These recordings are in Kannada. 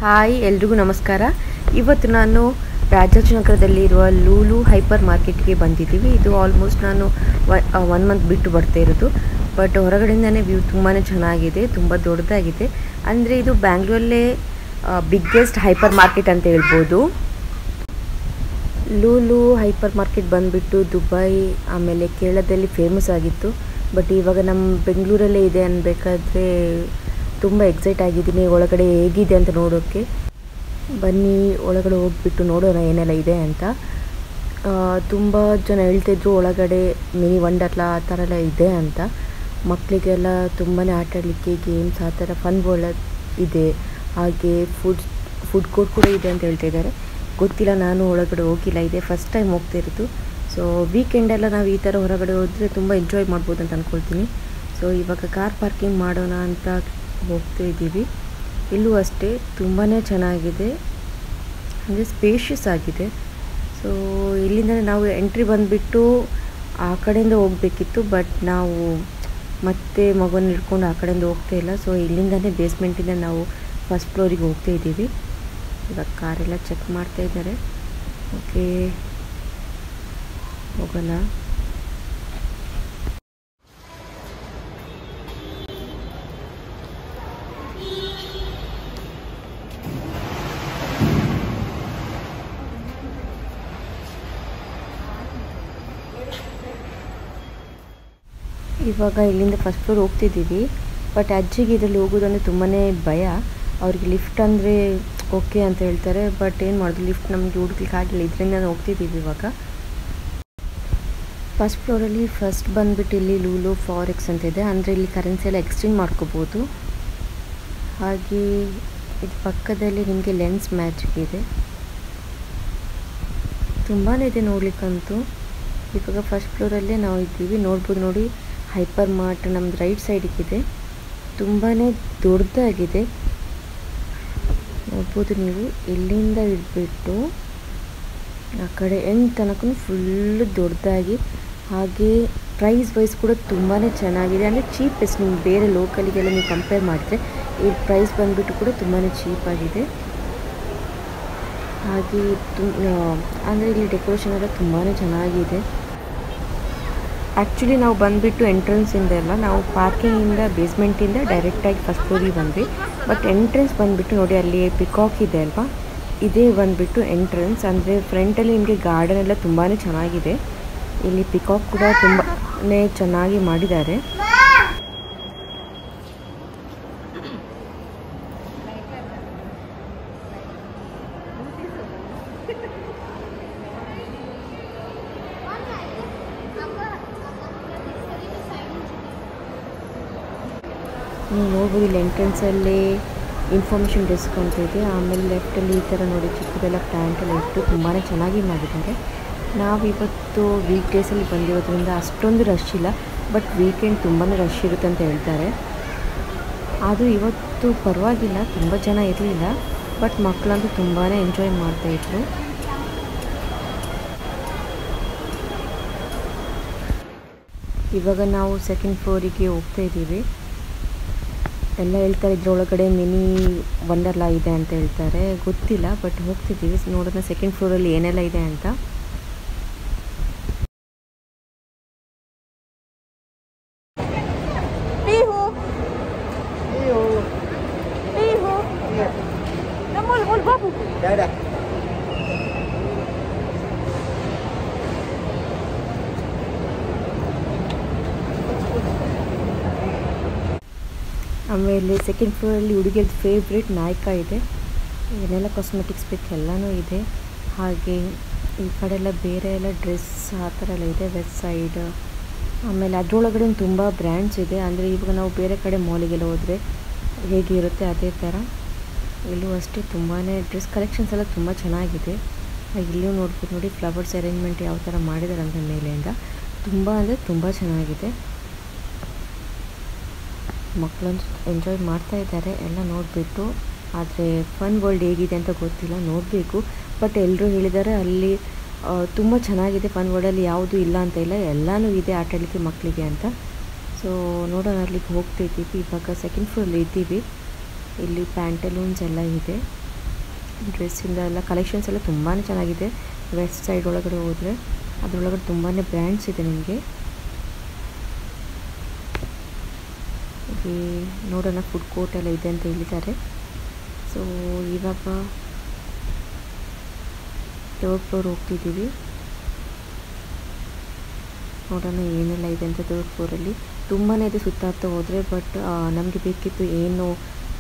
ಹಾಯ್ ಎಲ್ರಿಗೂ ನಮಸ್ಕಾರ. ಇವತ್ತು ನಾನು ರಾಜಾಜಿನಗರದಲ್ಲಿರುವ ಲೂಲು ಹೈಪರ್ ಮಾರ್ಕೆಟ್ಗೆ ಬಂದಿದ್ದೀವಿ. ಇದು ಆಲ್ಮೋಸ್ಟ್ ನಾನು 1 ಮಂತ್ ಬಿಟ್ಟು ಬರ್ತಾ ಇರೋದು. ಬಟ್ ಹೊರಗಡೆಯಿಂದನೇ ವ್ಯೂ ತುಂಬಾ ಚೆನ್ನಾಗಿದೆ, ತುಂಬ ದೊಡ್ಡದಾಗಿದೆ. ಅಂದರೆ ಇದು ಬ್ಯಾಂಗ್ಳೂರಲ್ಲೇ ಬಿಗ್ಗೆಸ್ಟ್ ಹೈಪರ್ ಮಾರ್ಕೆಟ್ ಅಂತ ಹೇಳ್ಬೋದು. ಲೂಲು ಹೈಪರ್ ಮಾರ್ಕೆಟ್ ಬಂದುಬಿಟ್ಟು ದುಬೈ ಆಮೇಲೆ ಕೇರಳದಲ್ಲಿ ಫೇಮಸ್ ಆಗಿತ್ತು. ಬಟ್ ಇವಾಗ ನಮ್ಮ ಬೆಂಗಳೂರಲ್ಲೇ ಇದೆ ಅನ್ನಬೇಕಾದ್ರೆ ತುಂಬ ಎಕ್ಸೈಟ್ ಆಗಿದ್ದೀನಿ ಒಳಗಡೆ ಹೇಗಿದೆ ಅಂತ ನೋಡೋಕ್ಕೆ. ಬನ್ನಿ ಒಳಗಡೆ ಹೋಗ್ಬಿಟ್ಟು ನೋಡೋಣ ಏನೆಲ್ಲ ಇದೆ ಅಂತ. ತುಂಬ ಜನ ಹೇಳ್ತಿದ್ರು ಒಳಗಡೆ ಮಿನಿ ವಂಡರ್ಲಾ ಆ ಥರ ಎಲ್ಲ ಇದೆ ಅಂತ. ಮಕ್ಕಳಿಗೆಲ್ಲ ತುಂಬಾ ಆಟ ಆಡಲಿಕ್ಕೆ ಗೇಮ್ಸ್ ಆ ಥರ ಫನ್ ವರ್ಲ್ಡ್ ಇದೆ. ಹಾಗೆ ಫುಡ್ ಕೋರ್ಟ್ ಕೂಡ ಇದೆ ಅಂತ ಹೇಳ್ತಿದ್ದಾರೆ. ಗೊತ್ತಿಲ್ಲ, ನಾನು ಒಳಗಡೆ ಹೋಗಿಲ್ಲ, ಇದೆ ಫಸ್ಟ್ ಟೈಮ್ ಹೋಗ್ತಾ ಇರೋದು. ಸೊ ವೀಕೆಂಡೆಲ್ಲ ನಾವು ಈ ಥರ ಹೊರಗಡೆ ಹೋದರೆ ತುಂಬ ಎಂಜಾಯ್ ಮಾಡ್ಬೋದು ಅಂತ ಅಂದ್ಕೊಳ್ತೀನಿ. ಸೊ ಇವಾಗ ಕಾರ್ ಪಾರ್ಕಿಂಗ್ ಮಾಡೋಣ ಅಂತ ಹೋಗ್ತಾ ಇದ್ದೀವಿ. ಇಲ್ಲೂ ಅಷ್ಟೇ ತುಂಬಾ ಚೆನ್ನಾಗಿದೆ, ಅಂದರೆ ಸ್ಪೇಷಿಯಸ್ ಆಗಿದೆ. ಸೊ ಇಲ್ಲಿಂದ ನಾವು ಎಂಟ್ರಿ ಬಂದುಬಿಟ್ಟು ಆ ಕಡೆಯಿಂದ ಹೋಗಬೇಕಿತ್ತು, ಬಟ್ ನಾವು ಮತ್ತೆ ಮಗುವನ್ನು ಹಿಡ್ಕೊಂಡು ಆ ಕಡೆಯಿಂದ ಹೋಗ್ತಾ ಇಲ್ಲ. ಸೊ ಇಲ್ಲಿಂದನೇ ಬೇಸ್ಮೆಂಟಿಂದ ನಾವು ಫಸ್ಟ್ ಫ್ಲೋರಿಗೆ ಹೋಗ್ತಾ ಇದ್ದೀವಿ. ಇವಾಗ ಕಾರೆಲ್ಲ ಚೆಕ್ ಮಾಡ್ತಾ ಇದ್ದಾರೆ. ಓಕೆ, ಹೋಗೋಣ. ಇವಾಗ ಇಲ್ಲಿಂದ ಫಸ್ಟ್ ಫ್ಲೋರ್ ಹೋಗ್ತಿದ್ದೀವಿ. ಬಟ್ ಅಜ್ಜಿಗೆ ಇದರಲ್ಲಿ ಹೋಗೋದಂದರೆ ತುಂಬಾ ಭಯ. ಅವ್ರಿಗೆ ಲಿಫ್ಟ್ ಅಂದರೆ ಓಕೆ ಅಂತ ಹೇಳ್ತಾರೆ, ಬಟ್ ಏನು ಮಾಡೋದು, ಲಿಫ್ಟ್ ನಮಗೆ ಹುಡುಕ್ಲಿಕ್ಕೆ ಆಗಿಲ್ಲ, ಇದರಿಂದ ಹೋಗ್ತಿದ್ದೀವಿ. ಇವಾಗ ಫಸ್ಟ್ ಫ್ಲೋರಲ್ಲಿ ಫಸ್ಟ್ ಬಂದುಬಿಟ್ಟು ಇಲ್ಲಿ ಲೂಲು ಫಾರೆಕ್ಸ್ ಅಂತ ಇದೆ, ಅಂದರೆ ಇಲ್ಲಿ ಕರೆನ್ಸಿ ಎಲ್ಲ ಎಕ್ಸ್ಚೇಂಜ್ ಮಾಡ್ಕೋಬೋದು. ಹಾಗೆ ಇದು ಪಕ್ಕದಲ್ಲಿ ನಿಮಗೆ ಲೆನ್ಸ್ ಮ್ಯಾಜಿಕ್ ಇದೆ, ತುಂಬಾ ಇದೆ ನೋಡ್ಲಿಕ್ಕಂತೂ. ಇವಾಗ ಫಸ್ಟ್ ಫ್ಲೋರಲ್ಲೇ ನಾವು ಇದ್ದೀವಿ, ನೋಡ್ಬೋದು ನೋಡಿ. ಹೈಪರ್ ಮಾರ್ಟ್ ನಮ್ಮದು ರೈಟ್ ಸೈಡಿಗಿದೆ, ತುಂಬಾ ದೊಡ್ಡದಾಗಿದೆ ನೋಡ್ಬೋದು ನೀವು. ಇಲ್ಲಿಂದ ಹಿಡ್ಬಿಟ್ಟು ಆ ಕಡೆ ಎಂಡ್ ತನಕ ಫುಲ್ಲು ದೊಡ್ಡದಾಗಿ, ಹಾಗೆ ಪ್ರೈಸ್ ವೈಸ್ ಕೂಡ ತುಂಬಾ ಚೆನ್ನಾಗಿದೆ. ಅಂದರೆ ಚೀಪೆಸ್ಟ್, ನಿಮ್ಗೆ ಬೇರೆ ಲೋಕಲಿಗೆಲ್ಲ ನೀವು ಕಂಪೇರ್ ಮಾಡಿದ್ರೆ ಈ ಪ್ರೈಸ್ ಬಂದುಬಿಟ್ಟು ಕೂಡ ತುಂಬಾ ಚೀಪಾಗಿದೆ. ಹಾಗೆ ಅಂದರೆ ಇಲ್ಲಿ ಡೆಕೋರೇಷನ್ ಎಲ್ಲ ತುಂಬಾ ಚೆನ್ನಾಗಿದೆ. ಆ್ಯಕ್ಚುಲಿ ನಾವು ಬಂದುಬಿಟ್ಟು ಎಂಟ್ರೆನ್ಸಿಂದ ಎಲ್ಲ ನಾವು ಪಾರ್ಕಿಂಗಿಂದ ಬೇಸ್ಮೆಂಟಿಂದ ಡೈರೆಕ್ಟಾಗಿ ಫಸ್ಟ್ ಫ್ಲೋರಿಗೆ ಬಂದ್ವಿ. ಬಟ್ ಎಂಟ್ರೆನ್ಸ್ ಬಂದುಬಿಟ್ಟು ನೋಡಿ, ಅಲ್ಲಿ ಪಿಕಾಕ್ ಇದೆ ಅಲ್ವಾ, ಇದೇ ಬಂದುಬಿಟ್ಟು ಎಂಟ್ರೆನ್ಸ್. ಅಂದರೆ ಫ್ರಂಟಲ್ಲಿ ನಿಮಗೆ ಗಾರ್ಡನ್ ಎಲ್ಲ ತುಂಬಾ ಚೆನ್ನಾಗಿದೆ. ಇಲ್ಲಿ ಪಿಕಾಕ್ ಕೂಡ ತುಂಬಾ ಚೆನ್ನಾಗಿ ಮಾಡಿದ್ದಾರೆ. ನೀವು ನೋಡ್ಬೋದು ಇಲ್ಲಿ ಎಂಟ್ರೆನ್ಸಲ್ಲಿ ಇನ್ಫಾರ್ಮೇಷನ್ ಡೆಸ್ಕ್ ಅಂತ ಇದೆ. ಆಮೇಲೆ ಲೆಫ್ಟಲ್ಲಿ ಈ ಥರ ನೋಡಿ ಚಿಕ್ಕದೆಲ್ಲ ಪ್ಲ್ಯಾಂಟ್ ಎಲ್ಲ ಇಟ್ಟು ತುಂಬಾ ಚೆನ್ನಾಗಿ ಮಾಡಿದ್ದಾರೆ. ನಾವಿವತ್ತು ವೀಕ್ ಡೇಸಲ್ಲಿ ಬಂದಿರೋದ್ರಿಂದ ಅಷ್ಟೊಂದು ರಶ್ ಇಲ್ಲ, ಬಟ್ ವೀಕೆಂಡ್ ತುಂಬಾ ರಶ್ ಇರುತ್ತೆ ಅಂತ ಹೇಳ್ತಾರೆ. ಅದು ಇವತ್ತು ಪರವಾಗಿಲ್ಲ, ತುಂಬ ಜನ ಇರಲಿಲ್ಲ, ಬಟ್ ಮಕ್ಕಳಂತೂ ತುಂಬಾ ಎಂಜಾಯ್ ಮಾಡ್ತಾಯಿದ್ರು. ಇವಾಗ ನಾವು ಸೆಕೆಂಡ್ ಫ್ಲೋರಿಗೆ ಹೋಗ್ತಾ ಇದ್ದೀವಿ. ಎಲ್ಲ ಹೇಳ್ತಾರೆ ಇದರೊಳಗಡೆ ಮಿನಿ ವಂಡರ್ಲಾ ಇದೆ ಅಂತ ಹೇಳ್ತಾರೆ, ಗೊತ್ತಿಲ್ಲ, ಬಟ್ ಹೋಗ್ತಿದ್ದೀವಿ ನೋಡೋಣ ಸೆಕೆಂಡ್ ಫ್ಲೋರಲ್ಲಿ ಏನೆಲ್ಲ ಇದೆ ಅಂತ. ಆಮೇಲೆ ಸೆಕೆಂಡ್ ಫ್ಲೋರಲ್ಲಿ ಹುಡುಗಿಯರ್ದು ಫೇವ್ರೇಟ್ ನಾಯ್ಕ ಇದೆ, ಏನೆಲ್ಲ ಕಾಸ್ಮೆಟಿಕ್ಸ್ ಬೇಕು ಎಲ್ಲನೂ ಇದೆ. ಹಾಗೆ ಈ ಕಡೆ ಎಲ್ಲ ಬೇರೆ ಎಲ್ಲ ಡ್ರೆಸ್ ಆ ಥರ ಎಲ್ಲ ಇದೆ ವೆಸ್ಟ್ ಸೈಡ್. ಆಮೇಲೆ ಅದರೊಳಗಡೆ ತುಂಬ ಬ್ರ್ಯಾಂಡ್ಸ್ ಇದೆ. ಅಂದರೆ ಇವಾಗ ನಾವು ಬೇರೆ ಕಡೆ ಮಾಲಿಗೆಲ್ಲ ಹೋದರೆ ಹೇಗೆ ಇರುತ್ತೆ ಅದೇ ಥರ ಇಲ್ಲೂ ಅಷ್ಟೇ. ತುಂಬಾ ಡ್ರೆಸ್ ಕಲೆಕ್ಷನ್ಸ್ ಎಲ್ಲ ತುಂಬ ಚೆನ್ನಾಗಿದೆ. ಇಲ್ಲೂ ನೋಡ್ಬೋದು ನೋಡಿ, ಫ್ಲವರ್ಸ್ ಅರೇಂಜ್ಮೆಂಟ್ ಯಾವ ಥರ ಮಾಡಿದ್ದಾರೆ ಅಂತ ಮೇಲೆಯಿಂದ ತುಂಬ ಅಂದರೆ ತುಂಬ ಚೆನ್ನಾಗಿದೆ. ಮಕ್ಕಳಂತೂ ಎಂಜಾಯ್ ಮಾಡ್ತಾ ಇದ್ದಾರೆ ಎಲ್ಲ ನೋಡಿಬಿಟ್ಟು. ಆದರೆ ಫನ್ ವರ್ಲ್ಡ್ ಹೇಗಿದೆ ಅಂತ ಗೊತ್ತಿಲ್ಲ, ನೋಡಬೇಕು. ಬಟ್ ಎಲ್ಲರೂ ಹೇಳಿದ್ದಾರೆ ಅಲ್ಲಿ ತುಂಬ ಚೆನ್ನಾಗಿದೆ, ಫನ್ ವರ್ಲ್ಡಲ್ಲಿ ಯಾವುದೂ ಇಲ್ಲ ಅಂತ ಇಲ್ಲ, ಎಲ್ಲನೂ ಇದೆ ಆಟ ಆಡಲಿಕ್ಕೆ ಮಕ್ಕಳಿಗೆ ಅಂತ. ಸೊ ನೋಡೋಣ, ಅಲ್ಲಿಗೆ ಹೋಗ್ತಾ ಇದ್ದೀವಿ. ಇವಾಗ ಸೆಕೆಂಡ್ ಫ್ಲೋರಲ್ಲಿ ಇದ್ದೀವಿ. ಇಲ್ಲಿ ಪ್ಯಾಂಟಲೂನ್ಸ್ ಎಲ್ಲ ಇದೆ. ಡ್ರೆಸ್ಸಿಂದ ಎಲ್ಲ ಕಲೆಕ್ಷನ್ಸ್ ಎಲ್ಲ ತುಂಬಾ ಚೆನ್ನಾಗಿದೆ. ವೆಸ್ಟ್ ಸೈಡ್ ಒಳಗಡೆ ಹೋದರೆ ಅದರೊಳಗಡೆ ತುಂಬಾ ಬ್ರ್ಯಾಂಡ್ಸ್ ಇದೆ ನಿಮಗೆ. ನೋಡೋಣ, ಫುಡ್ ಕೋರ್ಟ್ ಎಲ್ಲ ಇದೆ ಅಂತ ಹೇಳಿದ್ದಾರೆ. ಸೊ ಇವಾಗ 3rd ಫ್ಲೋರ್ ಹೋಗ್ತಿದ್ದೀವಿ. ನೋಡೋಣ ಏನೆಲ್ಲ ಇದೆ ಅಂತ 3rd ಫ್ಲೋರಲ್ಲಿ. ತುಂಬಾ ಇದೆ ಸುತ್ತಾಡ್ತಾ ಹೋದರೆ, ಬಟ್ ನಮಗೆ ಬೇಕಿತ್ತು ಏನು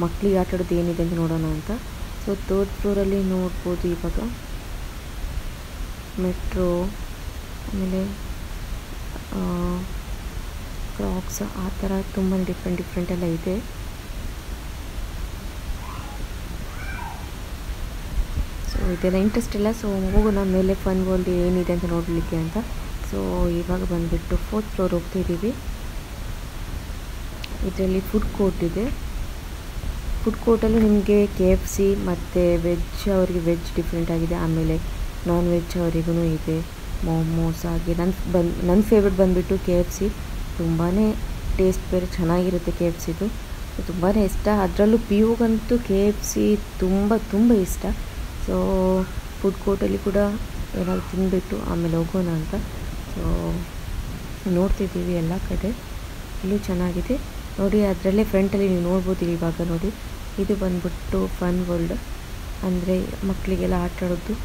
ಮಕ್ಕಳಿಗೆ ಆಟ ಆಡೋದು ಏನಿದೆ ಅಂತ ನೋಡೋಣ ಅಂತ. ಸೊ 3rd ಫ್ಲೋರಲ್ಲಿ ನೋಡ್ಬೋದು ಇವಾಗ ಮೆಟ್ರೋ, ಆಮೇಲೆ ಕ್ರಾಕ್ಸ್, ಆ ಥರ ತುಂಬಾ ಡಿಫ್ರೆಂಟ್ ಎಲ್ಲ ಇದೆ. ಸೊ ಇದೆಲ್ಲ ಇಂಟ್ರೆಸ್ಟ್ ಇಲ್ಲ. ಸೊ ಹೋಗೋಣ ಮೇಲೆ ಫನ್ ವರ್ಲ್ಡ್ ಏನಿದೆ ಅಂತ ನೋಡಲಿಕ್ಕೆ ಅಂತ. ಸೊ ಇವಾಗ ಬಂದುಬಿಟ್ಟು 4th ಫ್ಲೋರ್ ಹೋಗ್ತಿದ್ದೀವಿ. ಇದರಲ್ಲಿ ಫುಡ್ ಕೋರ್ಟ್ ಇದೆ. ಫುಡ್ ಕೋರ್ಟಲ್ಲೂ ನಿಮಗೆ KFC ಮತ್ತು ವೆಜ್ ಅವರಿಗೆ ವೆಜ್ ಡಿಫ್ರೆಂಟ್ ಆಗಿದೆ, ಆಮೇಲೆ ನಾನ್ ವೆಜ್ ಅವರಿಗೂ ಇದೆ, ಮೋಮೋಸ್. ಹಾಗೆ ನನ್ನ ಫೇವ್ರೆಟ್ ಬಂದುಬಿಟ್ಟು KFC. ತುಂಬಾ ಟೇಸ್ಟ್ ಬೇರೆ ಚೆನ್ನಾಗಿರುತ್ತೆ KFCದು, ತುಂಬಾ ಇಷ್ಟ. ಅದರಲ್ಲೂ ಪಿಯುಗಂತೂ KFC ತುಂಬ ಇಷ್ಟ. ಸೊ ಫುಡ್ ಕೋರ್ಟಲ್ಲಿ ಕೂಡ ಏನಾದರೂ ತಿಂದುಬಿಟ್ಟು ಆಮೇಲೆ ಹೋಗೋಣ ಅಂತ. ಸೊ ನೋಡ್ತಿದ್ದೀವಿ ಎಲ್ಲ ಕಡೆ, ಇಲ್ಲೂ ಚೆನ್ನಾಗಿದೆ ನೋಡಿ. ಅದರಲ್ಲೇ ಫ್ರಂಟಲ್ಲಿ ನೀವು ನೋಡ್ಬೋದು ಇವಾಗ ನೋಡಿ, ಇದು ಬಂದ್ಬಿಟ್ಟು ಫನ್ ವರ್ಲ್ಡ್, ಅಂದರೆ ಮಕ್ಕಳಿಗೆಲ್ಲ ಆಟ ಆಡೋದು.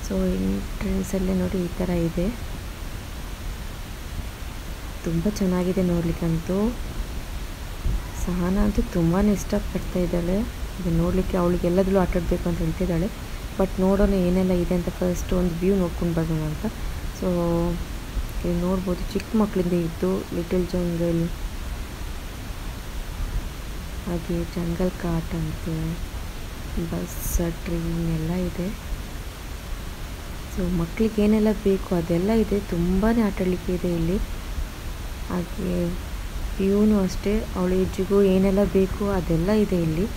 ಸೊ ಎಂಟ್ರೆನ್ಸಲ್ಲೇ ನೋಡಿ ಈ ಥರ ಇದೆ, ತುಂಬ ಚೆನ್ನಾಗಿದೆ ನೋಡಲಿಕ್ಕಂತೂ. ಸಹನ ಅಂತೂ ತುಂಬಾ ಇಷ್ಟಪಡ್ತಾ ಇದ್ದಾಳೆ ಇದನ್ನು ನೋಡಲಿಕ್ಕೆ. ಅವಳಿಗೆ ಎಲ್ಲದರಲ್ಲೂ ಆಟ ಆಡಬೇಕು ಅಂತ ಹೇಳ್ತಿದ್ದಾಳೆ. ಬಟ್ ನೋಡೋಣ ಏನೆಲ್ಲ ಇದೆ ಅಂತ, ಫಸ್ಟ್ ಒಂದು ವ್ಯೂ ನೋಡ್ಕೊಂಡು ಬರೋಣ ಅಂತ. ಸೊ ಇಲ್ಲಿ ನೋಡ್ಬೋದು ಚಿಕ್ಕ ಮಕ್ಕಳಿಂದ ಇದ್ದು ಲಿಟಲ್ ಜಂಗಲ್, ಹಾಗೆ ಜಂಗಲ್ ಕಾಟ್ ಅಂತೆ, ಬಸ್, ಟ್ರೈನ್ ಎಲ್ಲ ಇದೆ. ಸೊ ಮಕ್ಕಳಿಗೆ ಏನೆಲ್ಲ ಬೇಕು ಅದೆಲ್ಲ ಇದೆ, ತುಂಬಾ ಆಟ ಆಡಲಿಕ್ಕೆ ಇದೆ ಇಲ್ಲಿ. ಹಾಗೆ ಪಿಯೂನು ಅಷ್ಟೇ, ಅವಳ ಏಜಿಗೂ ಏನೆಲ್ಲ ಬೇಕು ಅದೆಲ್ಲ ಇದೆ ಇಲ್ಲಿ.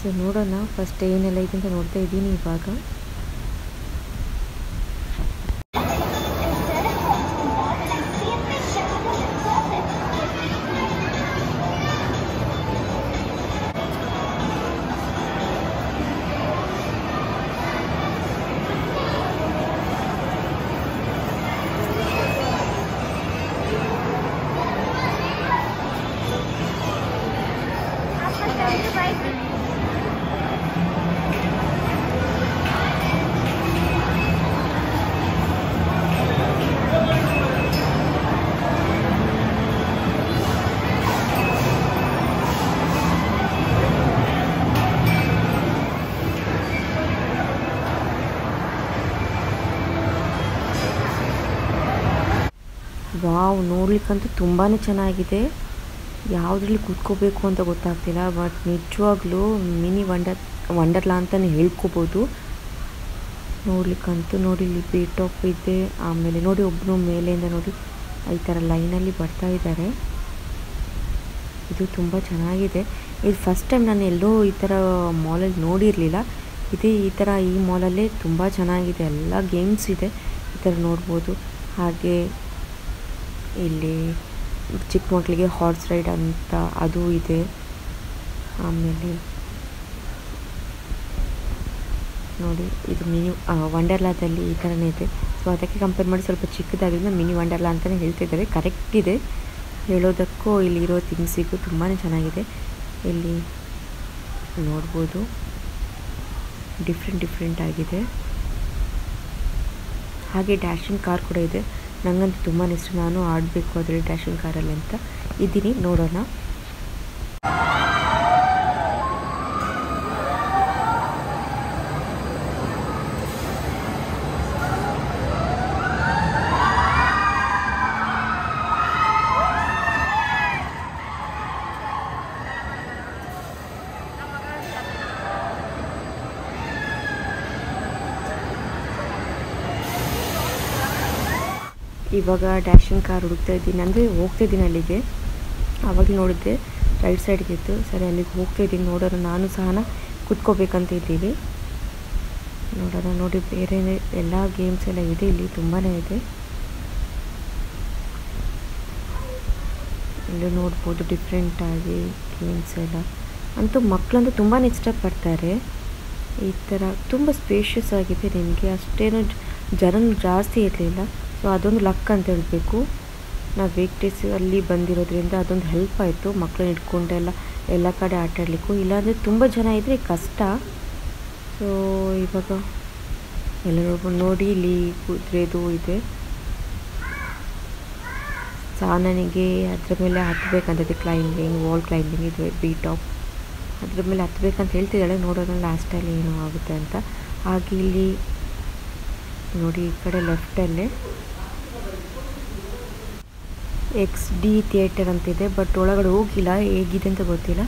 ಸೊ ನೋಡೋಣ ಫಸ್ಟ್ ಏನೆಲ್ಲ ಇದೆ ಅಂತ ನೋಡ್ತಾ ಇದ್ದೀನಿ ಇವಾಗ. ವಾವ್, ನೋಡ್ಲಿಕ್ಕಂತೂ ತುಂಬಾ ಚೆನ್ನಾಗಿದೆ. ಯಾವುದ್ರಲ್ಲಿ ಕೂತ್ಕೋಬೇಕು ಅಂತ ಗೊತ್ತಾಗ್ತಿಲ್ಲ, ಬಟ್ ನಿಜವಾಗ್ಲೂ ಮಿನಿ ವಂಡರ್ಲಾ ಅಂತಲೇ ಹೇಳ್ಕೊಬೋದು ನೋಡ್ಲಿಕ್ಕಂತೂ. ನೋಡಿ ಇಲ್ಲಿ ಬೇ ಟಾಪ್ ಇದೆ, ಆಮೇಲೆ ನೋಡಿ ಒಬ್ಬನು ಮೇಲೆಯಿಂದ ನೋಡಿ ಈ ಥರ ಲೈನಲ್ಲಿ ಬರ್ತಾ ಇದ್ದಾರೆ. ಇದು ತುಂಬ ಚೆನ್ನಾಗಿದೆ. ಇದು ಫಸ್ಟ್ ಟೈಮ್ ನಾನು ಎಲ್ಲೋ ಈ ಥರ ಮಾಲಲ್ಲಿ ನೋಡಿರಲಿಲ್ಲ. ಈ ಥರ ಈ ಮಾಲಲ್ಲೇ ತುಂಬ ಚೆನ್ನಾಗಿದೆ, ಎಲ್ಲ ಗೇಮ್ಸ್ ಇದೆ ಈ ಥರ ನೋಡ್ಬೋದು. ಹಾಗೆ ಇಲ್ಲಿ ಚಿಕ್ಕ ಮಕ್ಕಳಿಗೆ ಹಾರ್ಸ್ ರೈಡ್ ಅಂತ ಅದು ಇದೆ. ಆಮೇಲೆ ನೋಡಿ ಇದು ಮಿನಿ ವಂಡರ್ಲಾದಲ್ಲಿ ಈ ಥರನೇ ಇದೆ. ಸೊ ಅದಕ್ಕೆ ಕಂಪೇರ್ ಮಾಡಿ ಸ್ವಲ್ಪ ಚಿಕ್ಕದಾದ್ರಿಂದ ಮಿನಿ ವಂಡರ್ಲಾ ಅಂತಲೇ ಹೇಳ್ತಿದ್ದಾರೆ. ಕರೆಕ್ಟ್ ಇದೆ ಹೇಳೋದಕ್ಕೂ, ಇಲ್ಲಿರೋ ಥಿಂಗ್ಸಿಗೂ ತುಂಬಾ ಚೆನ್ನಾಗಿದೆ. ಇಲ್ಲಿ ನೋಡ್ಬೋದು ಡಿಫ್ರೆಂಟ್ ಆಗಿದೆ. ಹಾಗೆ ಡ್ಯಾಶಿಂಗ್ ಕಾರ್ ಕೂಡ ಇದೆ. ನನಗಂತೂ ತುಂಬಾ ಇಷ್ಟ, ನಾನು ಆಡಬೇಕು ಅದರಲ್ಲಿ ಡ್ಯಾಶಿಂಗ್ ಕಾರಲ್ಲಿ ಅಂತ ಇದ್ದೀನಿ. ನೋಡೋಣ. ಇವಾಗ ಡ್ಯಾಶಿಂಗ್ ಕಾರ್ ಹುಡುಕ್ತಾ ಇದ್ದೀನಿ, ಅಂದರೆ ಹೋಗ್ತಾ ಇದ್ದೀನಿ ಅಲ್ಲಿಗೆ. ಆವಾಗ ನೋಡಿದ್ದೆ ರೈಟ್ ಸೈಡ್ಗೆ ಇತ್ತು, ಸರಿ ಅಲ್ಲಿಗೆ ಹೋಗ್ತಾ ಇದ್ದೀನಿ. ನೋಡೋಣ, ನಾನು ಸಹನ ಕುತ್ಕೋಬೇಕಂತ ಇದ್ದೀವಿ. ನೋಡೋಣ. ನೋಡಿ ಬೇರೆ ಎಲ್ಲ ಗೇಮ್ಸ್ ಎಲ್ಲ ಇದೆ ಇಲ್ಲಿ, ತುಂಬಾ ಇದೆ. ಇಲ್ಲಿ ನೋಡ್ಬೋದು ಡಿಫ್ರೆಂಟಾಗಿ ಗೇಮ್ಸ್ ಎಲ್ಲ. ಅಂತೂ ಮಕ್ಕಳಂತೂ ತುಂಬಾ ಇಷ್ಟಪಡ್ತಾರೆ. ಈ ಥರ ತುಂಬ ಸ್ಪೇಷಿಯಸ್ ಆಗಿದೆ. ನಿಮಗೆ ಅಷ್ಟೇನು ಜನನು ಜಾಸ್ತಿ ಇರಲಿಲ್ಲ. ಸೊ ಅದೊಂದು ಲಕ್ ಅಂತ ಹೇಳಬೇಕು. ನಾವು ವೀಕ್ ಡೇಸ್ ಅಲ್ಲಿ ಬಂದಿರೋದ್ರಿಂದ ಅದೊಂದು ಹೆಲ್ಪ್ ಆಯಿತು. ಮಕ್ಕಳನ್ನ ಇಟ್ಕೊಂಡೆಲ್ಲ ಎಲ್ಲ ಕಡೆ ಆಟ ಆಡಲಿಕ್ಕೂ. ಇಲ್ಲಾಂದರೆ ತುಂಬ ಜನ ಇದ್ದರೆ ಕಷ್ಟ. ಸೊ ಇವಾಗ ಎಲ್ಲ ನೋಡಿ ಇಲ್ಲಿ ಕುದುರೆದು ಇದೆ. ನನಗೆ ಅದ್ರ ಮೇಲೆ ಹತ್ತಬೇಕಂತದೆ, ಕ್ಲೈಂಬಿಂಗ್, ವಾಲ್ ಕ್ಲೈಂಬಿಂಗ್ ಇದು ಬಿ ಟಾಪ್, ಅದ್ರ ಮೇಲೆ ಹತ್ತಬೇಕಂತ ಹೇಳ್ತಿದ್ದಾಳೆ. ನೋಡೋಣ ಲಾಸ್ಟಲ್ಲಿ ಏನೋ ಆಗುತ್ತೆ ಅಂತ. ಹಾಗೆ ಇಲ್ಲಿ ನೋಡಿ ಈ ಕಡೆ ಲೆಫ್ಟಲ್ಲೇ XD ಥಿಯೇಟರ್ ಅಂತಿದೆ. ಬಟ್ ಒಳಗಡೆ ಹೋಗಿಲ್ಲ, ಹೇಗಿದೆ ಅಂತ ಗೊತ್ತಿಲ್ಲ.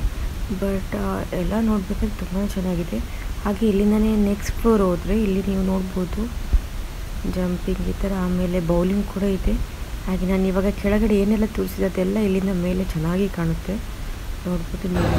ಬಟ್ ಎಲ್ಲ ನೋಡ್ಬೇಕಂದ್ರೆ ತುಂಬಾ ಚೆನ್ನಾಗಿದೆ. ಹಾಗೆ ಇಲ್ಲಿಂದನೇ ನೆಕ್ಸ್ಟ್ ಫ್ಲೋರ್ ಹೋದರೆ ಇಲ್ಲಿ ನೀವು ನೋಡ್ಬೋದು ಜಂಪಿಂಗ್ ಈ ಥರ. ಆಮೇಲೆ ಬೌಲಿಂಗ್ ಕೂಡ ಇದೆ. ಹಾಗೆ ನಾನು ಇವಾಗ ಕೆಳಗಡೆ ಏನೆಲ್ಲ ತೋರಿಸಿದೆ ಅದೆಲ್ಲ ಇಲ್ಲಿಂದ ಮೇಲೆ ಚೆನ್ನಾಗಿ ಕಾಣುತ್ತೆ, ನೋಡ್ಬೋದು ನೀವು.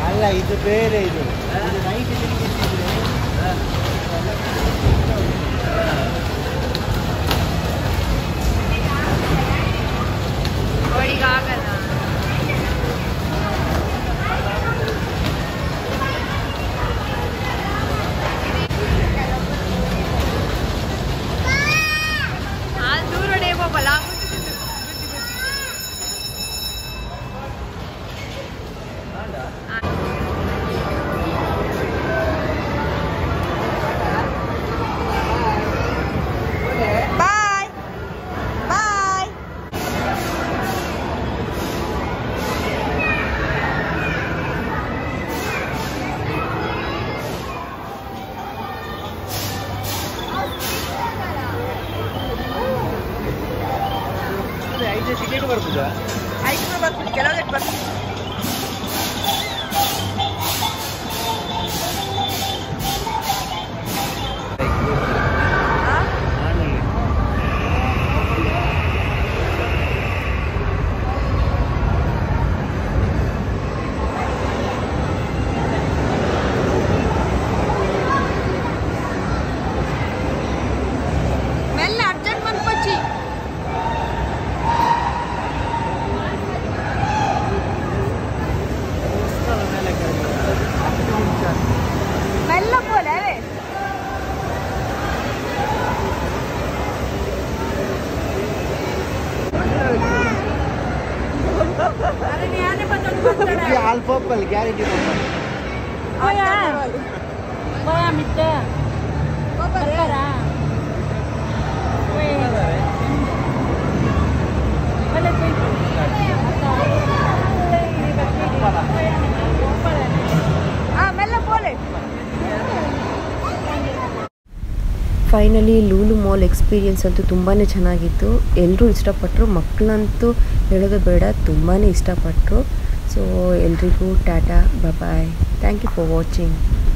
ಅಲ್ಲ ಇದು ಬೇರೆ, ಇದು ನೈಟ್ ಆಗಲ್ಲ. ದೂರಡೆ ಹೋಗಲ್ಲ. ಟಿಕೆಟ್ ಬರ್ಬೋದಾ? 5 ರೂಪಾಯಿ ಬರ್ತೀನಿ, ಕೆಲವೊಂದು ಬರ್ತೀನಿ. Alpopal guarantee number. Oh ya. Boya mitte. Ballara. Wei. Balle koi. Finally Lulu mall experience ಅಂತೂ ತುಂಬಾ ಚೆನ್ನಾಗಿತ್ತು. ಎಲ್ಲರೂ ಇಷ್ಟಪಟ್ಟರು, ಮಕ್ಕಳಂತೂ ಹೇಳೋದು ಬೇಡ, ತುಂಬಾ ಇಷ್ಟಪಟ್ಟರು. ಸೊ ಎಲ್ರಿಗೂ tata, bye. Thank you for watching.